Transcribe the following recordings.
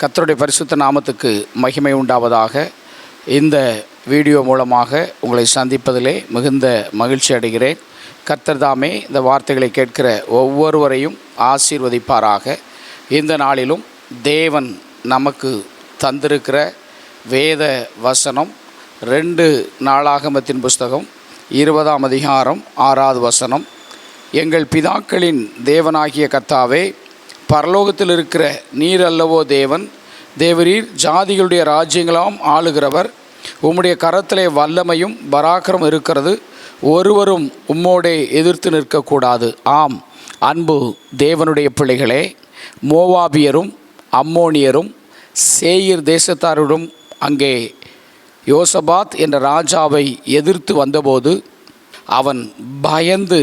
கர்த்தருடைய பரிசுத்த நாமத்துக்கு மகிமை உண்டாவதாக. இந்த வீடியோ மூலமாக உங்களை சந்திப்பதிலே மிகுந்த மகிழ்ச்சி அடைகிறேன். கர்த்தர் தாமே இந்த வார்த்தைகளை கேட்கிற ஒவ்வொருவரையும் ஆசீர்வதிப்பாராக. இந்த நாளிலும் தேவன் நமக்கு தந்திருக்கிற வேத வசனம் 2 நாளாகமத்தின் புஸ்தகம் 20ஆம் அதிகாரம் 6வது வசனம். எங்கள் பிதாக்களின் தேவனாகிய கர்த்தாவே, பரலோகத்தில் இருக்கிற நீர் அல்லவோ தேவன், தேவரீர் ஜாதிகளுடைய ராஜ்யங்களாம் ஆளுகிறவர். உம்முடைய கரத்திலே வல்லமையும் பராக்கிரமும் இருக்கிறது, ஒருவரும் உம்மோடே எதிர்த்து நிற்கக்கூடாது. ஆம், அன்பு தேவனுடைய பிள்ளைகளே, மோவாபியரும் அம்மோனியரும் சேயீர் தேசத்தாருடன் அங்கே யோசபாத் என்ற ராஜாவை எதிர்த்து வந்தபோது அவன் பயந்து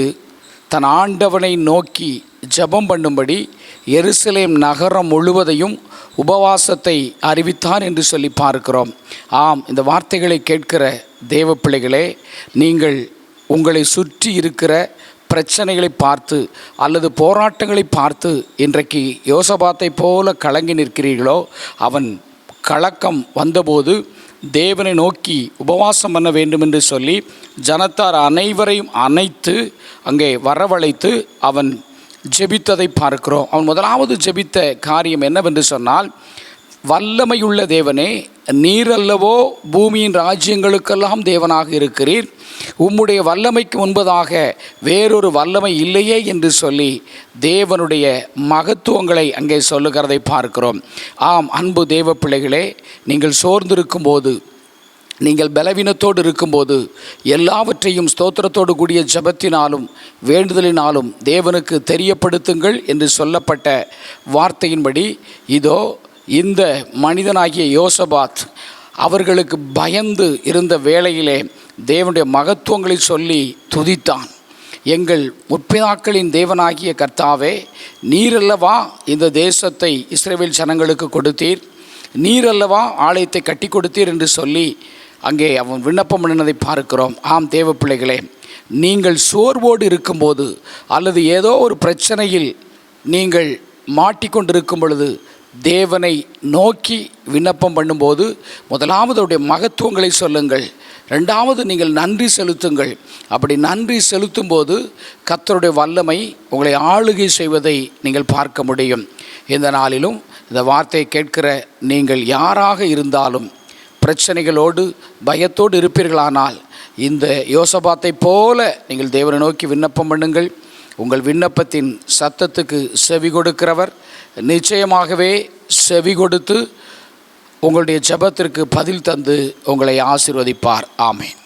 தன் ஆண்டவனை நோக்கி ஜெபம் பண்ணும்படி எருசலேம் நகரம் முழுவதையும் உபவாசத்தை அறிவித்தான் என்று சொல்லி பார்க்கிறோம். ஆம், இந்த வார்த்தைகளை கேட்கிற தேவ பிள்ளைகளே, நீங்கள் உங்களை சுற்றி இருக்கிற பிரச்சனைகளை பார்த்து அல்லது போராட்டங்களை பார்த்து இன்றைக்கு யோசபாத்தை போல கலங்கி நிற்கிறீர்களோ, அவன் கலக்கம் வந்தபோது தேவனை நோக்கி உபவாசம் பண்ண வேண்டும் என்று சொல்லி ஜனத்தார் அனைவரையும் அணைத்து அங்கே வரவழைத்து அவன் ஜெபித்ததை பார்க்கிறோம். அவன் முதலாவது ஜெபித்த காரியம் என்னவென்று சொன்னால், வல்லமையுள்ள தேவனே, நீர் அல்லவோ பூமியின் ராஜ்யங்களுக்கெல்லாம் தேவனாக இருக்கிறீர், உம்முடைய வல்லமைக்கு முன்பதாக வேறொரு வல்லமை இல்லையே என்று சொல்லி தேவனுடைய மகத்துவங்களை அங்கே சொல்லுகிறதை பார்க்கிறோம். ஆம், அன்பு தேவ பிள்ளைகளே, நீங்கள் சோர்ந்திருக்கும் போது, நீங்கள் பலவீனத்தோடு இருக்கும்போது எல்லாவற்றையும் ஸ்தோத்திரத்தோடு கூடிய ஜெபத்தினாலும் வேண்டுதலினாலும் தேவனுக்கு தெரியப்படுத்துங்கள் என்று சொல்லப்பட்ட வார்த்தையின்படி, இதோ இந்த மனிதனாகிய யோசபாத் அவர்களுக்கு பயந்து இருந்த வேளையிலே தேவனுடைய நீர் சொல்லி துதித்தான். எங்கள் முற்பிதாக்களின் தேவனாகிய கர்த்தாவே, நீரல்லவா இந்த தேசத்தை இஸ்ரவேல் ஜனங்களுக்கு கொடுத்தீர், நீரல்லவா ஆலயத்தை கட்டி கொடுத்தீர் என்று சொல்லி அங்கே அவன் விண்ணப்பம் பண்ணினதை பார்க்கிறோம். ஆம் தேவ பிள்ளைகளே, நீங்கள் சோர்வோடு இருக்கும்போது அல்லது ஏதோ ஒரு பிரச்சனையில் நீங்கள் மாட்டிக்கொண்டிருக்கும் பொழுது தேவனை நோக்கி விண்ணப்பம் பண்ணும்போது முதலாவது அவருடைய மகத்துவங்களை சொல்லுங்கள், ரெண்டாவது நீங்கள் நன்றி செலுத்துங்கள். அப்படி நன்றி செலுத்தும் போது கர்த்தருடைய வல்லமை உங்களை ஆளுகை செய்வதை நீங்கள் பார்க்க முடியும். இந்த நாளிலும் இந்த வார்த்தையை கேட்கிற நீங்கள் யாராக இருந்தாலும் பிரச்சனைகளோடு பயத்தோடு இருப்பீர்களானால் இந்த யோசபாத்தை போல நீங்கள் தேவனை நோக்கி விண்ணப்பம் பண்ணுங்கள். உங்கள் விண்ணப்பத்தின் சத்தத்துக்கு செவி கொடுக்கிறவர் நிச்சயமாகவே செவி கொடுத்து உங்களுடைய ஜெபத்திற்கு பதில் தந்து உங்களை ஆசீர்வதிப்பார். ஆமென்.